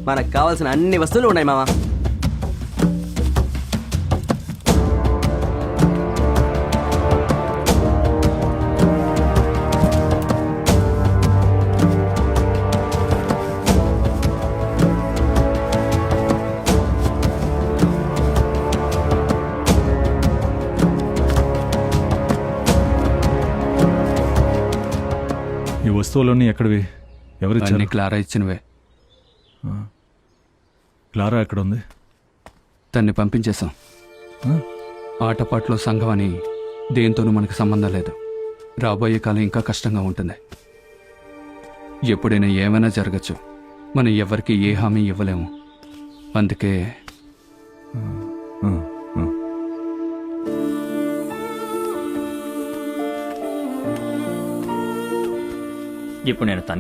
మనకు కావాల్సిన అన్ని వస్తువులు ఉన్నాయి మామ. ఈ వస్తువులన్నీ ఎక్కడివి? ఎవరిచ్చారు? అన్ని క్లారా ఇచ్చినవే. క్లారా ఎక్కడ ఉంది? తన్ని పంపించేశాం. ఆటపాట్లో సంఘం అని దేంతోనూ మనకు సంబంధం లేదు. రాబోయే కాలం ఇంకా కష్టంగా ఉంటుంది. ఎప్పుడైనా ఏమైనా జరగచ్చు. మనం ఎవరికి ఏ హామీ ఇవ్వలేము. అందుకే ఇప్పుడు నేను తన్ని